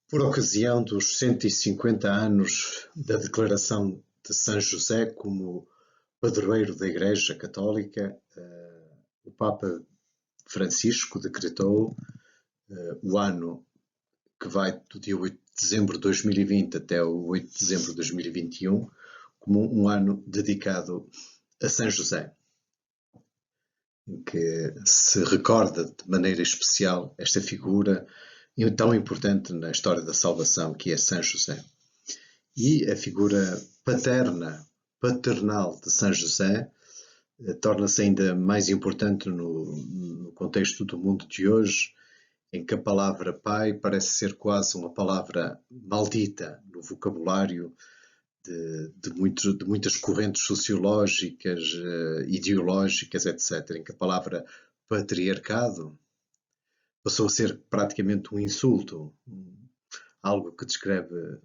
Por ocasião dos 150 anos da declaração de São José como padroeiro da Igreja Católica, o Papa Francisco decretou o ano que vai do dia 8 de dezembro de 2020 até o 8 de dezembro de 2021 como um ano dedicado a São José, em que se recorda de maneira especial esta figura tão importante na história da salvação, que é São José. E a figura paternal de São José torna-se ainda mais importante no contexto do mundo de hoje, em que a palavra pai parece ser quase uma palavra maldita no vocabulário de muitas correntes sociológicas, ideológicas, etc., em que a palavra patriarcado passou a ser praticamente um insulto, algo que descreve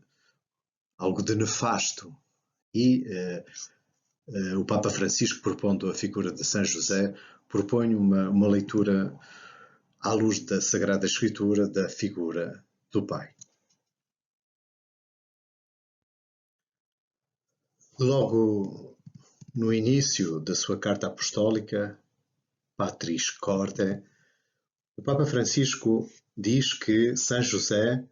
algo de nefasto. E o Papa Francisco, propondo a figura de São José, propõe uma leitura à luz da Sagrada Escritura da figura do Pai. Logo no início da sua carta apostólica, Patris Corde, o Papa Francisco diz que São José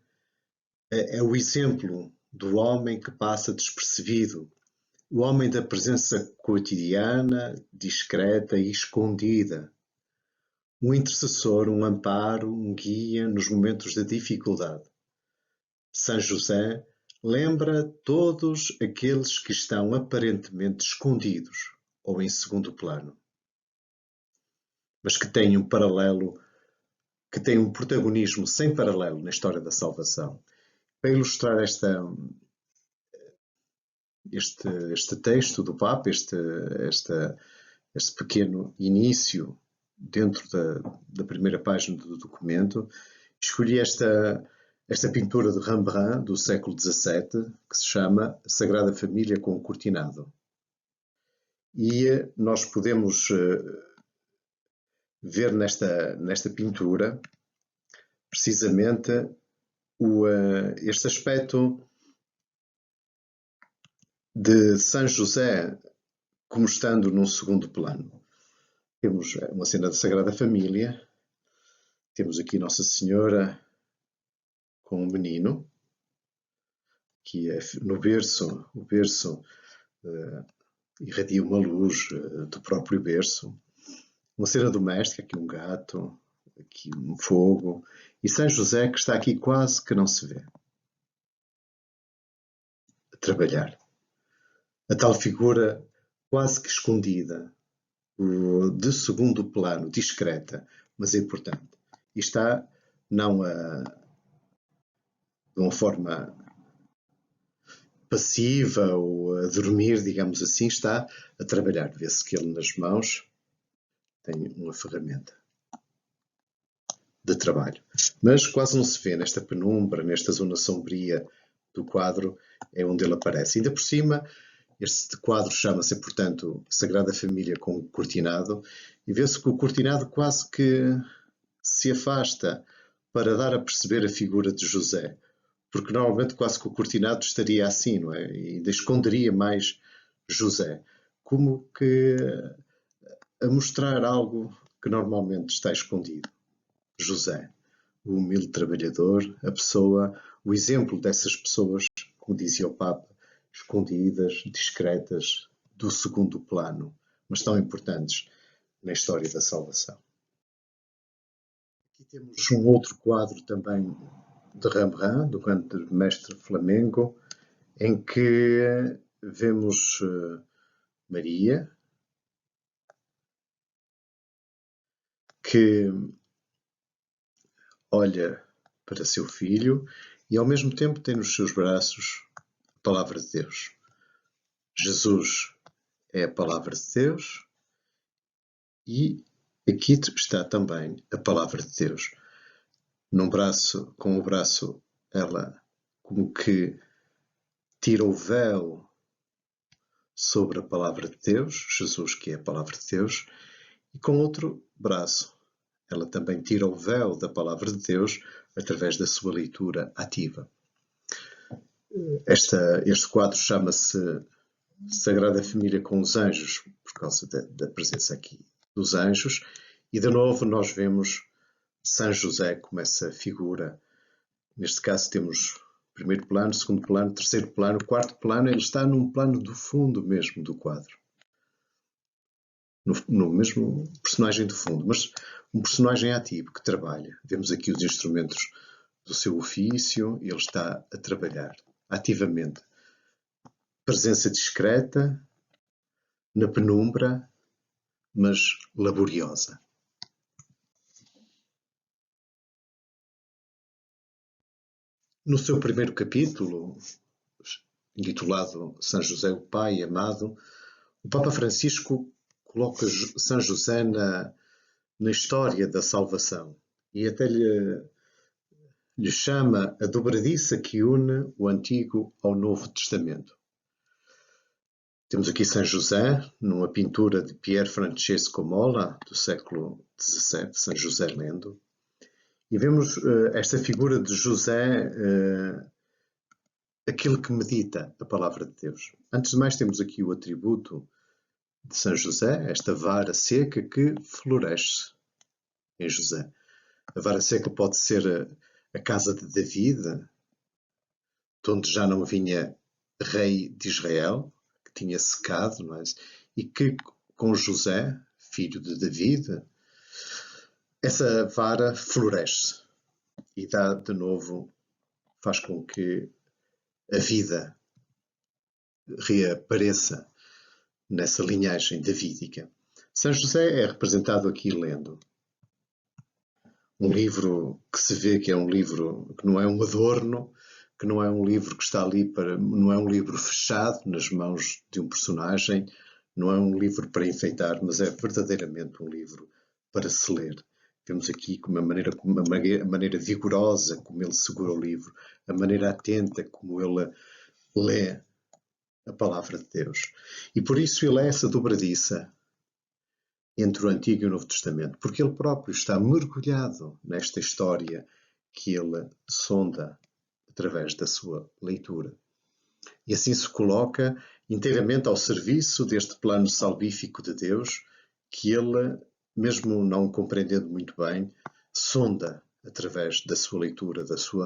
é o exemplo do homem que passa despercebido, o homem da presença cotidiana, discreta e escondida, um intercessor, um amparo, um guia nos momentos de dificuldade. São José lembra todos aqueles que estão aparentemente escondidos ou em segundo plano, mas que têm um paralelo, que têm um protagonismo sem paralelo na história da salvação. Para ilustrar este texto do Papa, este pequeno início dentro da primeira página do documento, escolhi esta pintura de Rembrandt do século XVII, que se chama Sagrada Família com o Cortinado. E nós podemos ver nesta pintura precisamente este aspecto de São José como estando num segundo plano. Temos uma cena da Sagrada Família, temos aqui Nossa Senhora com um menino, que é no berço, o berço irradia uma luz do próprio berço, uma cena doméstica, aqui um gato, aqui um fogo, e São José que está aqui quase que não se vê, a trabalhar. A tal figura quase que escondida, de segundo plano, discreta, mas importante. E está não de uma forma passiva ou a dormir, digamos assim, está a trabalhar. Vê-se que ele nas mãos tem uma ferramenta de trabalho. Mas quase não se vê nesta penumbra, nesta zona sombria do quadro, é onde ele aparece. Ainda por cima, este quadro chama-se, portanto, Sagrada Família com o Cortinado, e vê-se que o cortinado quase que se afasta para dar a perceber a figura de José, porque normalmente quase que o cortinado estaria assim, não é? E ainda esconderia mais José, como que a mostrar algo que normalmente está escondido. José, o humilde trabalhador, a pessoa, o exemplo dessas pessoas, como dizia o Papa, escondidas, discretas, do segundo plano, mas tão importantes na história da salvação. Aqui temos um outro quadro também de Rembrandt, do grande mestre flamengo, em que vemos Maria, que olha para seu filho e ao mesmo tempo tem nos seus braços a palavra de Deus. Jesus é a palavra de Deus e aqui está também a palavra de Deus. Com o braço, ela como que tira o véu sobre a palavra de Deus, Jesus que é a palavra de Deus, e com outro braço, ela também tira o véu da palavra de Deus através da sua leitura ativa. Este quadro chama-se Sagrada Família com os Anjos, por causa da presença aqui dos anjos, e de novo nós vemos São José como essa figura. Neste caso temos primeiro plano, segundo plano, terceiro plano, quarto plano, ele está num plano do fundo mesmo do quadro. No mesmo personagem do fundo, mas um personagem ativo que trabalha. Vemos aqui os instrumentos do seu ofício, ele está a trabalhar ativamente. Presença discreta, na penumbra, mas laboriosa. No seu primeiro capítulo, intitulado São José, o Pai Amado, o Papa Francisco coloca São José na história da salvação e até lhe chama a dobradiça que une o Antigo ao Novo Testamento. Temos aqui São José, numa pintura de Pier Francesco Mola, do século XVII, São José Lendo, e vemos esta figura de José, aquele que medita a palavra de Deus. Antes de mais, temos aqui o atributo de São José, esta vara seca que floresce em José. A vara seca pode ser a casa de David, de onde já não vinha rei de Israel, que tinha secado, não é? E que com José, filho de David, essa vara floresce e dá de novo, faz com que a vida reapareça nessa linhagem davídica. São José é representado aqui lendo um livro que se vê que é um livro que não é um adorno, que não é um livro que está ali não é um livro fechado nas mãos de um personagem, não é um livro para enfeitar, mas é verdadeiramente um livro para se ler. Vemos aqui a maneira vigorosa como ele segura o livro, a maneira atenta como ele lê a palavra de Deus. E por isso ele é essa dobradiça entre o Antigo e o Novo Testamento, porque ele próprio está mergulhado nesta história que ele sonda através da sua leitura. E assim se coloca inteiramente ao serviço deste plano salvífico de Deus, que ele, mesmo não compreendendo muito bem, sonda através da sua leitura, da sua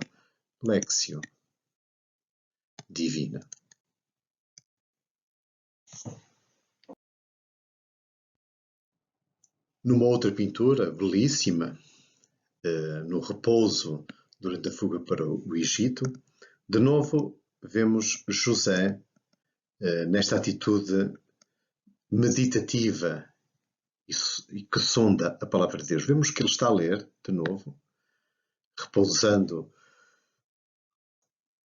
Lectio Divina. Numa outra pintura belíssima, no repouso durante a fuga para o Egito, de novo vemos José nesta atitude meditativa e que sonda a palavra de Deus. Vemos que ele está a ler, de novo, repousando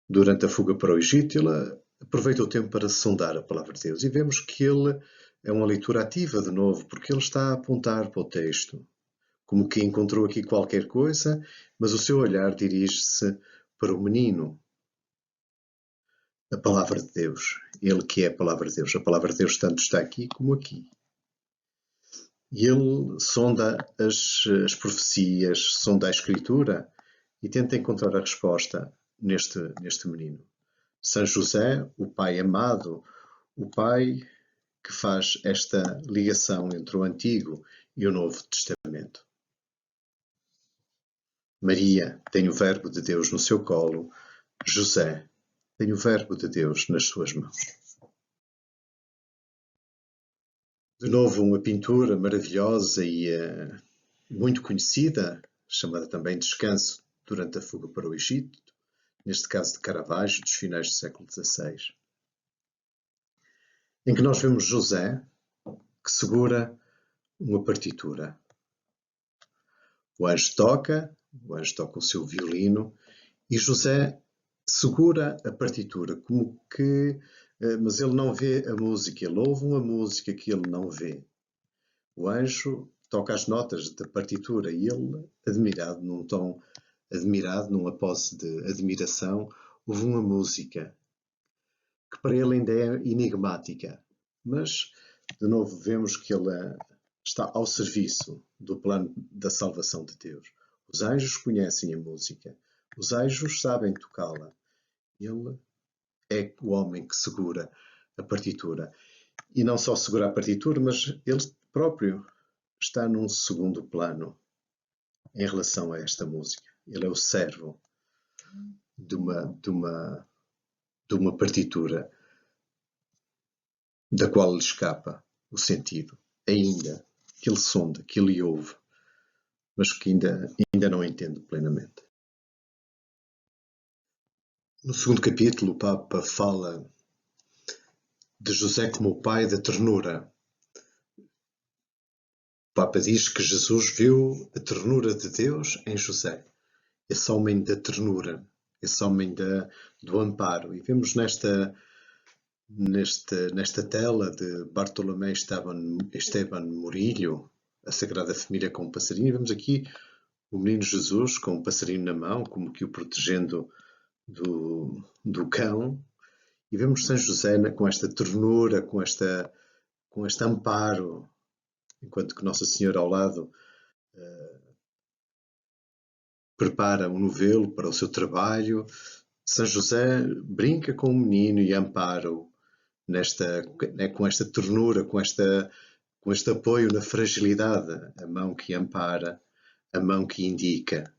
durante a fuga para o Egito, ele aproveita o tempo para sondar a palavra de Deus. E vemos que ele é uma leitura ativa, de novo, porque ele está a apontar para o texto, como que encontrou aqui qualquer coisa, mas o seu olhar dirige-se para o menino, a palavra de Deus. Ele que é a palavra de Deus. A palavra de Deus tanto está aqui como aqui. E ele sonda as profecias, sonda a Escritura e tenta encontrar a resposta neste menino. São José, o pai amado, o pai que faz esta ligação entre o Antigo e o Novo Testamento. Maria tem o Verbo de Deus no seu colo, José tem o Verbo de Deus nas suas mãos. De novo, uma pintura maravilhosa e muito conhecida, chamada também Descanso durante a fuga para o Egito, neste caso de Caravaggio, dos finais do século XVI, em que nós vemos José, que segura uma partitura. O anjo toca o seu violino, e José segura a partitura, como que... mas ele não vê a música, ele ouve uma música que ele não vê. O anjo toca as notas da partitura e ele, admirado, num tom admirado, numa posse de admiração, ouve uma música que para ele ainda é enigmática, mas de novo vemos que ele está ao serviço do plano da salvação de Deus. Os anjos conhecem a música. Os anjos sabem tocá-la. Ele é o homem que segura a partitura. E não só segura a partitura, mas ele próprio está num segundo plano em relação a esta música. Ele é o servo de uma partitura da qual lhe escapa o sentido, ainda que ele sonda, que ele ouve, mas que ainda não entende plenamente. No segundo capítulo, o Papa fala de José como o pai da ternura. O Papa diz que Jesus viu a ternura de Deus em José, esse homem da ternura, esse homem do amparo. E vemos nesta tela de Bartolomé Esteban Murillo, a Sagrada Família com um passarinho, vemos aqui o menino Jesus com um passarinho na mão, como que o protegendo do cão, e vemos São José com esta ternura, com este amparo, enquanto que Nossa Senhora ao lado prepara um novelo para o seu trabalho. São José brinca com o menino e ampara-o com esta ternura, com este apoio na fragilidade, a mão que ampara, a mão que indica,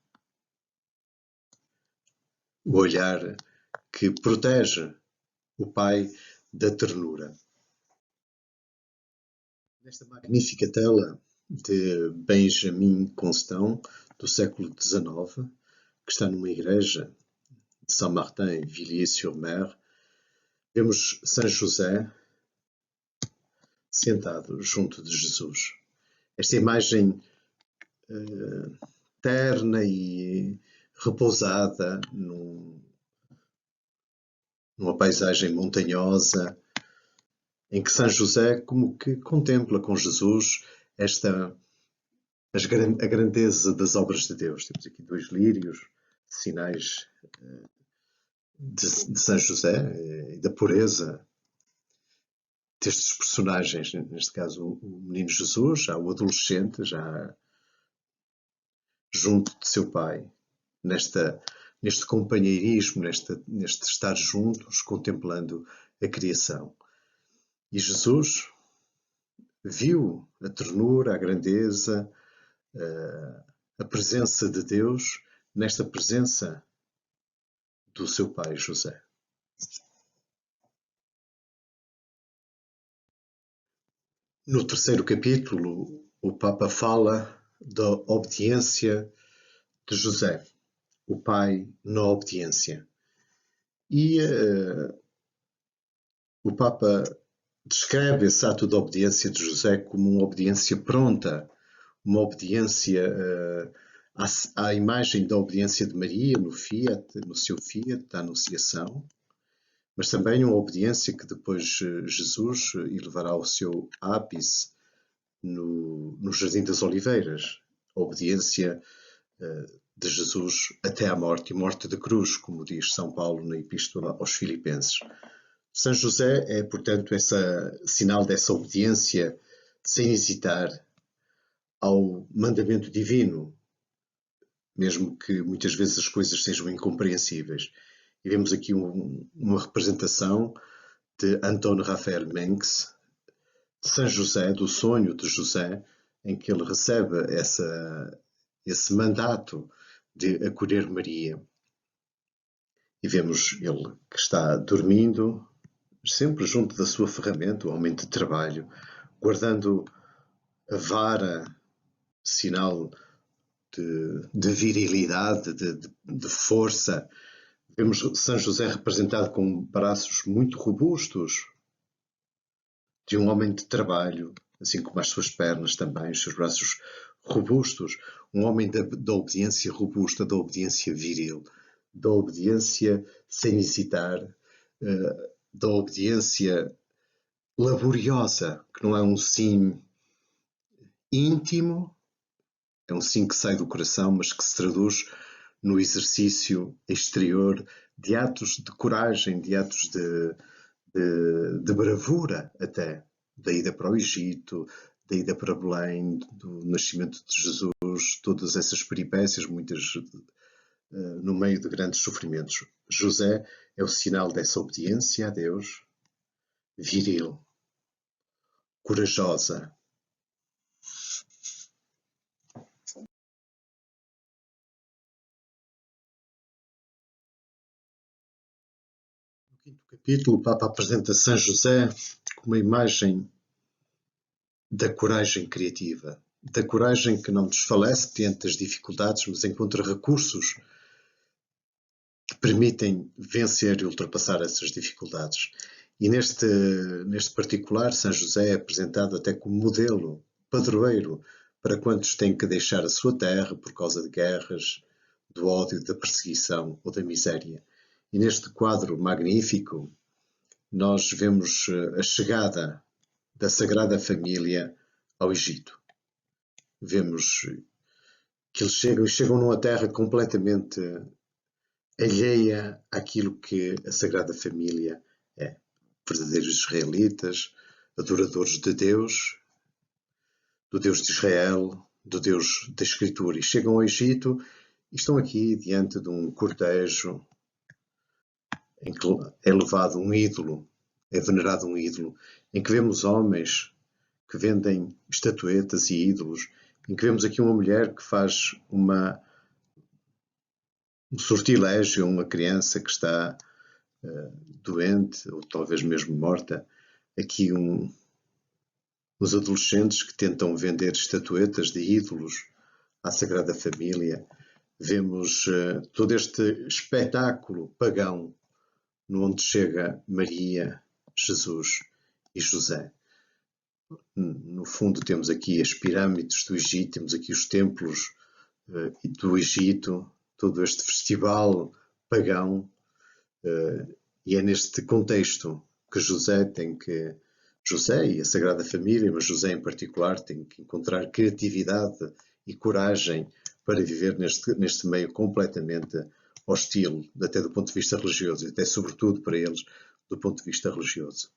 o olhar que protege o pai da ternura. Nesta magnífica tela de Benjamin Constant, do século XIX, que está numa igreja de Saint-Martin, Villiers-sur-Mer, vemos São José sentado junto de Jesus. Esta imagem terna e repousada numa paisagem montanhosa, em que São José como que contempla com Jesus a grandeza das obras de Deus. Temos aqui 2 lírios, sinais de São José e da pureza destes personagens, neste caso o menino Jesus, já o adolescente, já junto de seu pai, neste companheirismo, neste estar juntos, contemplando a criação. E Jesus viu a ternura, a grandeza, a presença de Deus nesta presença do seu pai José. No terceiro capítulo, o Papa fala da obediência de José, o pai na obediência. E o Papa descreve esse ato de obediência de José como uma obediência pronta, uma obediência à imagem da obediência de Maria no seu Fiat, da Anunciação, mas também uma obediência que depois Jesus elevará ao seu ápice no Jardim das Oliveiras, a obediência de Jesus até à morte, e morte de cruz, como diz São Paulo na Epístola aos Filipenses. São José é, portanto, esse sinal dessa obediência sem hesitar ao mandamento divino, mesmo que muitas vezes as coisas sejam incompreensíveis. E vemos aqui uma representação de Anton Raphael Mengs, São José, do sonho de José, em que ele recebe esse mandato de acolher Maria. E vemos ele que está dormindo, sempre junto da sua ferramenta, o homem de trabalho, guardando a vara, sinal de virilidade, de força. Vemos São José representado com braços muito robustos, de um homem de trabalho, assim como as suas pernas também, os seus braços robustos. Um homem da obediência robusta, da obediência viril, da obediência sem hesitar, da obediência laboriosa, que não é um sim íntimo, é um sim que sai do coração, mas que se traduz no exercício exterior de atos de coragem, de atos de bravura até, da ida para o Egito, da ida para Belém, do nascimento de Jesus, todas essas peripécias, muitas no meio de grandes sofrimentos. José é o sinal dessa obediência a Deus, viril, corajosa. No quinto capítulo, o Papa apresenta São José como uma imagem da coragem criativa, da coragem que não desfalece diante das dificuldades, mas encontra recursos que permitem vencer e ultrapassar essas dificuldades. E neste particular, São José é apresentado até como modelo, padroeiro, para quantos têm que deixar a sua terra por causa de guerras, do ódio, da perseguição ou da miséria. E neste quadro magnífico, nós vemos a chegada da Sagrada Família ao Egito. Vemos que eles chegam numa terra completamente alheia àquilo que a Sagrada Família é. Verdadeiros israelitas, adoradores de Deus, do Deus de Israel, do Deus da Escritura. E chegam ao Egito e estão aqui diante de um cortejo em que é levado um ídolo, é venerado um ídolo, em que vemos homens que vendem estatuetas e ídolos, em que vemos aqui uma mulher que faz um sortilégio a uma criança que está doente, ou talvez mesmo morta. Aqui uns adolescentes que tentam vender estatuetas de ídolos à Sagrada Família. Vemos todo este espetáculo pagão onde chega Maria, Jesus e José. No fundo temos aqui as pirâmides do Egito, temos aqui os templos do Egito, todo este festival pagão, e é neste contexto que José e a Sagrada Família, mas José em particular, tem que encontrar criatividade e coragem para viver neste meio completamente hostil, até do ponto de vista religioso, e até sobretudo para eles do ponto de vista religioso.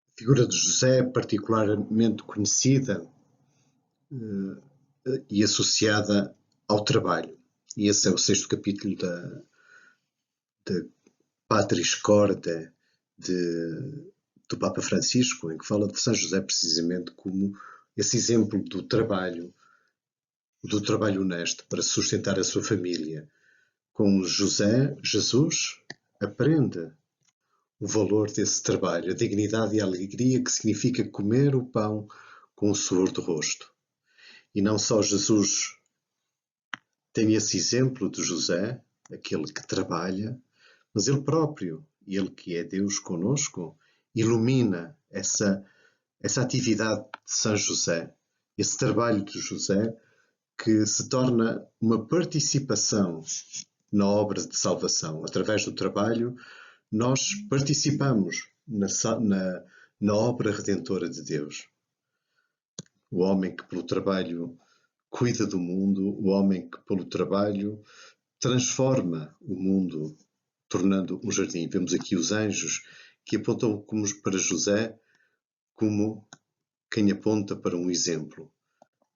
A figura de José é particularmente conhecida e associada ao trabalho. E esse é o 6º capítulo da Patris Corde do Papa Francisco, em que fala de São José precisamente como esse exemplo do trabalho honesto para sustentar a sua família. Com José, Jesus aprende o valor desse trabalho, a dignidade e a alegria que significa comer o pão com o suor do rosto. E não só Jesus tem esse exemplo de José, aquele que trabalha, mas ele próprio, ele que é Deus conosco, ilumina essa atividade de São José, esse trabalho de José que se torna uma participação na obra de salvação. Através do trabalho, nós participamos na obra redentora de Deus. O homem que pelo trabalho cuida do mundo, o homem que pelo trabalho transforma o mundo, tornando um jardim. Vemos aqui os anjos que apontam para José como quem aponta para um exemplo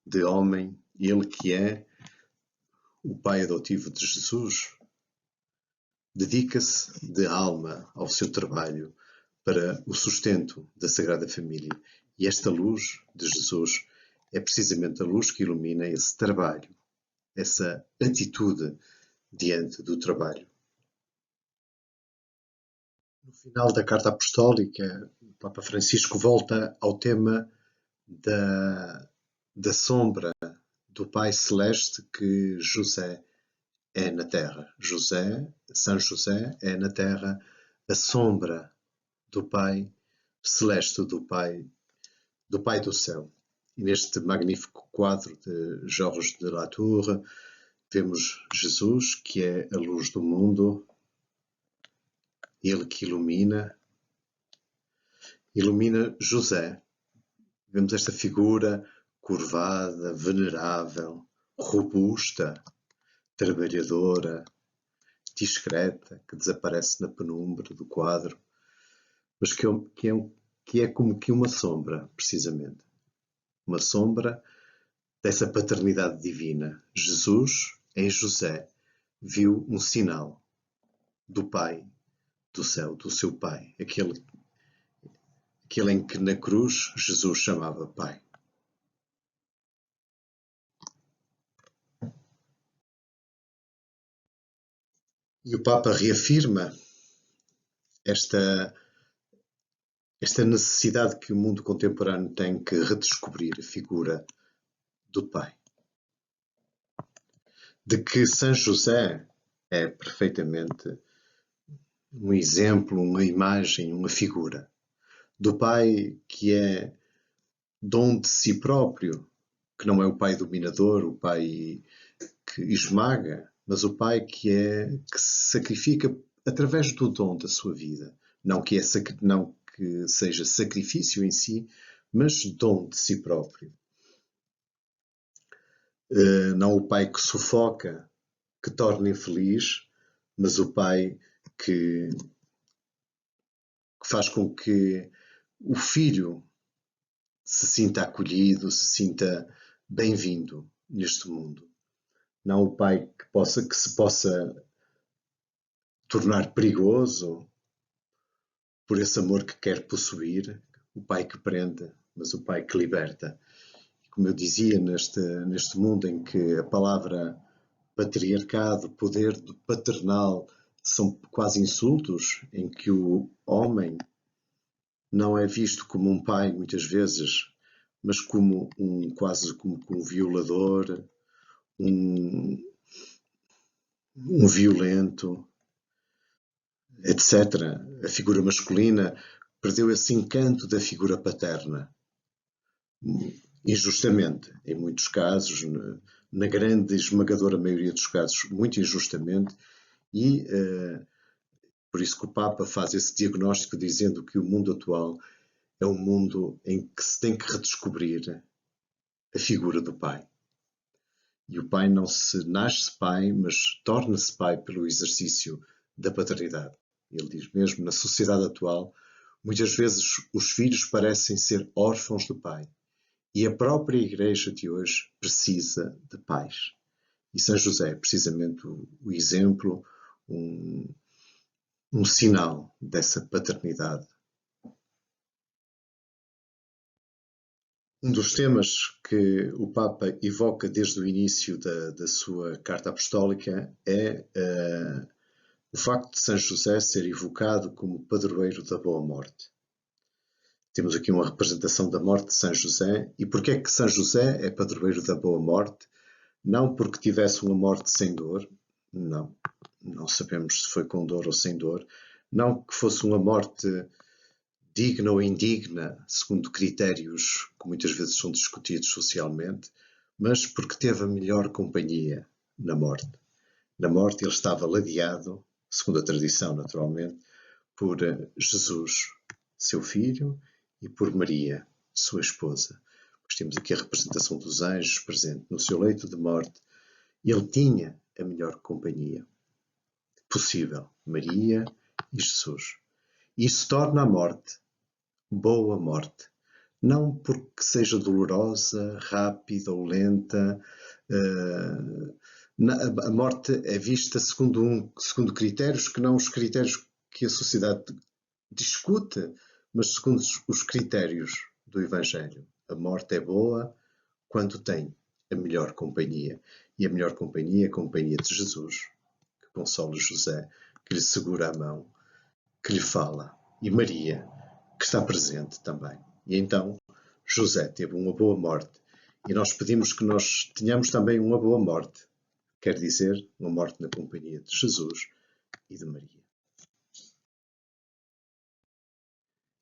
de homem, ele que é o pai adotivo de Jesus, dedica-se de alma ao seu trabalho para o sustento da Sagrada Família. E esta luz de Jesus é precisamente a luz que ilumina esse trabalho, essa atitude diante do trabalho. No final da Carta Apostólica, o Papa Francisco volta ao tema da sombra do Pai Celeste que José é na Terra. São José é na Terra a sombra do Pai Celeste, do Pai do Céu. E neste magnífico quadro de Georges de Latour, vemos Jesus, que é a luz do mundo, ele que ilumina José. Vemos esta figura curvada, venerável, robusta, trabalhadora, discreta, que desaparece na penumbra do quadro, mas que que é como que uma sombra, precisamente. Uma sombra dessa paternidade divina. Jesus, em José, viu um sinal do Pai do céu, do seu Pai, aquele em que na cruz Jesus chamava Pai. E o Papa reafirma esta necessidade que o mundo contemporâneo tem que redescobrir a figura do Pai. De que São José é perfeitamente um exemplo, uma imagem, uma figura do Pai que é dom de si próprio, que não é o Pai dominador, o Pai que esmaga, mas o Pai que se sacrifica através do dom da sua vida. Não que seja sacrifício em si, mas dom de si próprio. Não o Pai que sufoca, que torna infeliz, mas o Pai que faz com que o filho se sinta acolhido, se sinta bem-vindo neste mundo. Não o Pai que se possa tornar perigoso por esse amor que quer possuir, o Pai que prende, mas o Pai que liberta. Como eu dizia, neste mundo em que a palavra patriarcado, poder paternal, são quase insultos, em que o homem não é visto como um pai, muitas vezes, mas quase como um violador, um violento, etc. A figura masculina perdeu esse encanto da figura paterna. Injustamente, em muitos casos, na grande esmagadora maioria dos casos, muito injustamente, e por isso que o Papa faz esse diagnóstico dizendo que o mundo atual é um mundo em que se tem que redescobrir a figura do pai. E o pai não se nasce pai, mas torna-se pai pelo exercício da paternidade. Ele diz mesmo, na sociedade atual, muitas vezes os filhos parecem ser órfãos do pai. E a própria Igreja de hoje precisa de pais. E São José é precisamente o exemplo, um sinal dessa paternidade. Um dos temas que o Papa evoca desde o início da sua carta apostólica é o facto de São José ser evocado como padroeiro da boa morte. Temos aqui uma representação da morte de São José. E porquê é que São José é padroeiro da boa morte? Não porque tivesse uma morte sem dor, não sabemos se foi com dor ou sem dor, não que fosse uma morte digna ou indigna, segundo critérios que muitas vezes são discutidos socialmente, mas porque teve a melhor companhia na morte. Na morte ele estava ladeado, segundo a tradição naturalmente, por Jesus, seu filho, e por Maria, sua esposa. Pois temos aqui a representação dos anjos presente no seu leito de morte. Ele tinha a melhor companhia possível, Maria e Jesus. E isso torna a morte boa morte. Não porque seja dolorosa, rápida ou lenta. A morte é vista segundo critérios que não os critérios que a sociedade discute, mas segundo os critérios do Evangelho. A morte é boa quando tem a melhor companhia. E a melhor companhia é a companhia de Jesus, que consola José, que lhe segura a mão, que lhe fala. E Maria, que está presente também. E então José teve uma boa morte. E nós pedimos que nós tenhamos também uma boa morte. Quer dizer, uma morte na companhia de Jesus e de Maria.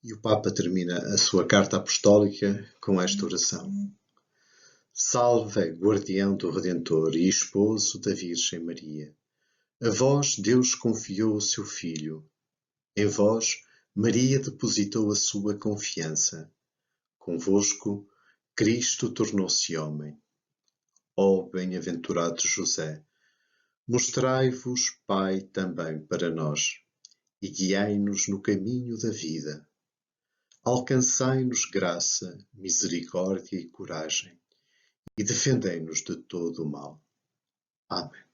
E o Papa termina a sua carta apostólica com esta oração. Salve, guardião do Redentor e esposo da Virgem Maria. A vós Deus confiou o seu Filho. Em vós Maria depositou a sua confiança. Convosco Cristo tornou-se homem. Ó bem-aventurado José, mostrai-vos Pai também para nós e guiai-nos no caminho da vida. alcançai-nos graça, misericórdia e coragem, e defendei-nos de todo o mal. Amém.